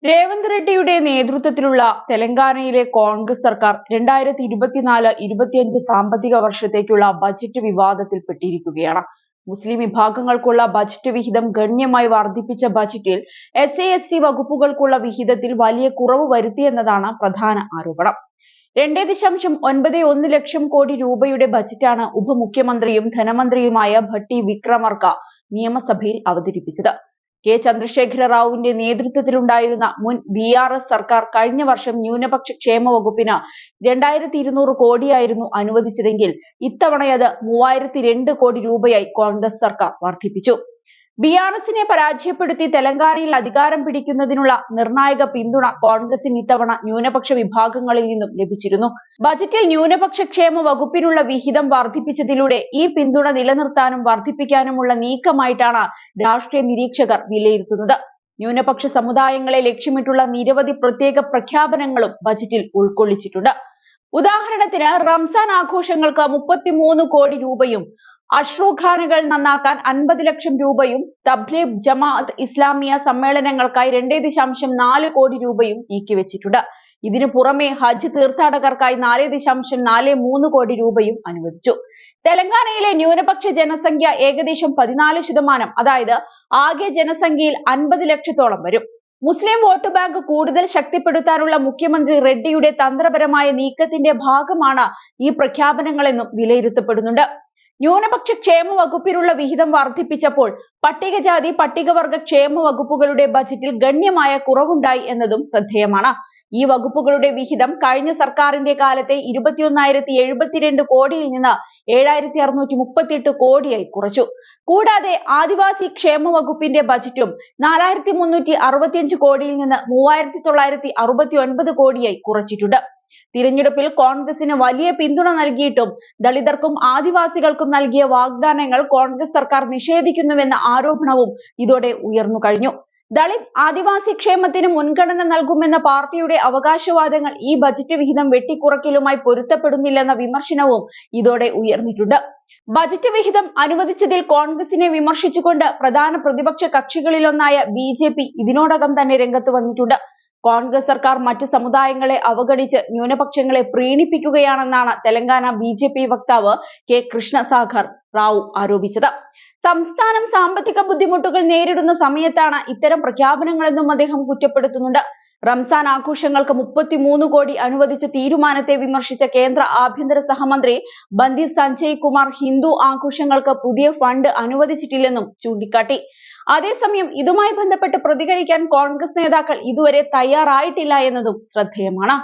രേവന്ത് റെഡ്ഡിയുടെ നേതൃത്വത്തിലുള്ള തെലങ്കാനയിലെ കോൺഗ്രസ് സർക്കാർ 2024-25 സാമ്പത്തിക വർഷത്തേക്കുള്ള ബജറ്റ് വിവാദത്തിൽപ്പെട്ടിരിക്കുകയാണ്. മുസ്ലിം വിഭാഗങ്ങൾക്കുള്ള ബജറ്റ് വിഹിതം ഗണ്യമായി വർദ്ധിപ്പിച്ച ബജറ്റിൽ SC/ST വകുപ്പുകൾക്കുള്ള വിഹിതത്തിൽ വലിയ കുറവ് വരുത്തിയെന്നതാണ് പ്രധാന ആരോപണം. 2.91 ലക്ഷം കോടി രൂപയുടെ ബജറ്റാണ് ഉപമുഖ്യമന്ത്രിയും ധനമന്ത്രിയുമായ ഭട്ടി വിക്രമാർക നിയമസഭയിൽ അവതരിപ്പിച്ചത്. കെ ചന്ദ്രശേഖര റാവുവിന്റെ നേതൃത്വത്തിലുണ്ടായിരുന്ന മുൻ BRS സർക്കാർ കഴിഞ്ഞ വർഷം ന്യൂനപക്ഷ ക്ഷേമ വകുപ്പിന് 2200 കോടിയായിരുന്നു അനുവദിച്ചതെങ്കിൽ ഇത്തവണയത് 3002 കോടി രൂപയായി കോൺഗ്രസ് സർക്കാർ വർദ്ധിപ്പിച്ചു. BRSനെ പരാജയപ്പെടുത്തി തെലങ്കാനയിൽ അധികാരം പിടിക്കുന്നതിനുള്ള നിർണായക പിന്തുണ കോൺഗ്രസിന് ഇത്തവണ ന്യൂനപക്ഷ വിഭാഗങ്ങളിൽ നിന്നും ലഭിച്ചിരുന്നു. ബജറ്റിൽ ന്യൂനപക്ഷ ക്ഷേമ വകുപ്പിനുള്ള വിഹിതം വർദ്ധിപ്പിച്ചതിലൂടെ ഈ പിന്തുണ നിലനിർത്താനും വർദ്ധിപ്പിക്കാനുമുള്ള നീക്കമായിട്ടാണ് രാഷ്ട്രീയ നിരീക്ഷകർ വിലയിരുത്തുന്നത്. ന്യൂനപക്ഷ സമുദായങ്ങളെ ലക്ഷ്യമിട്ടുള്ള നിരവധി പ്രത്യേക പ്രഖ്യാപനങ്ങളും ബജറ്റിൽ ഉൾക്കൊള്ളിച്ചിട്ടുണ്ട്. ഉദാഹരണത്തിന് റംസാൻ ആഘോഷങ്ങൾക്ക് 33 കോടി രൂപയും അഷ്റൂഖാനകൾ നന്നാക്കാൻ 50 ലക്ഷം രൂപയും തബ്ലീഗ് ജമാഅത്ത് ഇസ്ലാമിയ സമ്മേളനങ്ങൾക്കായി 2.4 കോടി രൂപയും നീക്കിവെച്ചിട്ടുണ്ട്. ഇതിനു പുറമെ ഹജ്ജ് തീർത്ഥാടകർക്കായി 4.43 കോടി രൂപയും അനുവദിച്ചു. തെലങ്കാനയിലെ ന്യൂനപക്ഷ ജനസംഖ്യ ഏകദേശം 14%, അതായത് ആകെ ജനസംഖ്യയിൽ 50 ലക്ഷത്തോളം വരും. മുസ്ലിം വോട്ട് ബാങ്ക് കൂടുതൽ ശക്തിപ്പെടുത്താനുള്ള മുഖ്യമന്ത്രി റെഡ്ഡിയുടെ തന്ത്രപരമായ നീക്കത്തിന്റെ ഭാഗമാണ് ഈ പ്രഖ്യാപനങ്ങളെന്നും വിലയിരുത്തപ്പെടുന്നുണ്ട്. ന്യൂനപക്ഷ ക്ഷേമ വകുപ്പിനുള്ള വിഹിതം വർദ്ധിപ്പിച്ചപ്പോൾ പട്ടികജാതി പട്ടികവർഗ ക്ഷേമ വകുപ്പുകളുടെ ബജറ്റിൽ ഗണ്യമായ കുറവുണ്ടായി എന്നതും ശ്രദ്ധേയമാണ്. ഈ വകുപ്പുകളുടെ വിഹിതം കഴിഞ്ഞ സർക്കാരിന്റെ കാലത്തെ 21,072 കോടിയിൽ നിന്ന് 7,638 കോടിയായി കുറച്ചു. കൂടാതെ ആദിവാസി ക്ഷേമ വകുപ്പിന്റെ ബജറ്റും 4,365 കോടിയിൽ നിന്ന് 3,969 കോടിയായി കുറച്ചിട്ടുണ്ട്. തിരഞ്ഞെടുപ്പിൽ കോൺഗ്രസിന് വലിയ പിന്തുണ നൽകിയിട്ടും ദളിതർക്കും ആദിവാസികൾക്കും നൽകിയ വാഗ്ദാനങ്ങൾ കോൺഗ്രസ് സർക്കാർ നിഷേധിക്കുന്നുവെന്ന ആരോപണവും ഇതോടെ ഉയർന്നു കഴിഞ്ഞു. ദളിത് ആദിവാസി ക്ഷേമത്തിന് മുൻഗണന നൽകുമെന്ന പാർട്ടിയുടെ അവകാശവാദങ്ങൾ ഈ ബജറ്റ് വിഹിതം വെട്ടിക്കുറയ്ക്കലുമായി പൊരുത്തപ്പെടുന്നില്ലെന്ന വിമർശനവും ഇതോടെ ഉയർന്നിട്ടുണ്ട്. ബജറ്റ് വിഹിതം അനുവദിച്ചതിൽ കോൺഗ്രസിനെ വിമർശിച്ചുകൊണ്ട് പ്രധാന പ്രതിപക്ഷ കക്ഷികളിലൊന്നായ BJP ഇതിനോടകം തന്നെ രംഗത്ത് വന്നിട്ടുണ്ട്. കോൺഗ്രസ് സർക്കാർ മറ്റ് സമുദായങ്ങളെ അവഗണിച്ച് ന്യൂനപക്ഷങ്ങളെ പ്രീണിപ്പിക്കുകയാണെന്നാണ് തെലങ്കാന BJP വക്താവ് K കൃഷ്ണസാഗർ റാവു ആരോപിച്ചത്. സംസ്ഥാനം സാമ്പത്തിക ബുദ്ധിമുട്ടുകൾ നേരിടുന്ന സമയത്താണ് ഇത്തരം പ്രഖ്യാപനങ്ങളെന്നും അദ്ദേഹം കുറ്റപ്പെടുത്തുന്നുണ്ട്. റംസാൻ ആഘോഷങ്ങൾക്ക് 33 കോടി അനുവദിച്ച തീരുമാനത്തെ വിമർശിച്ച കേന്ദ്ര ആഭ്യന്തര സഹമന്ത്രി ബന്ദി സഞ്ജയ് കുമാർ ഹിന്ദു ആഘോഷങ്ങൾക്ക് പുതിയ ഫണ്ട് അനുവദിച്ചിട്ടില്ലെന്നും ചൂണ്ടിക്കാട്ടി. അതേസമയം ഇതുമായി ബന്ധപ്പെട്ട് പ്രതികരിക്കാൻ കോൺഗ്രസ് നേതാക്കൾ ഇതുവരെ തയ്യാറായിട്ടില്ല എന്നതും ശ്രദ്ധേയമാണ്.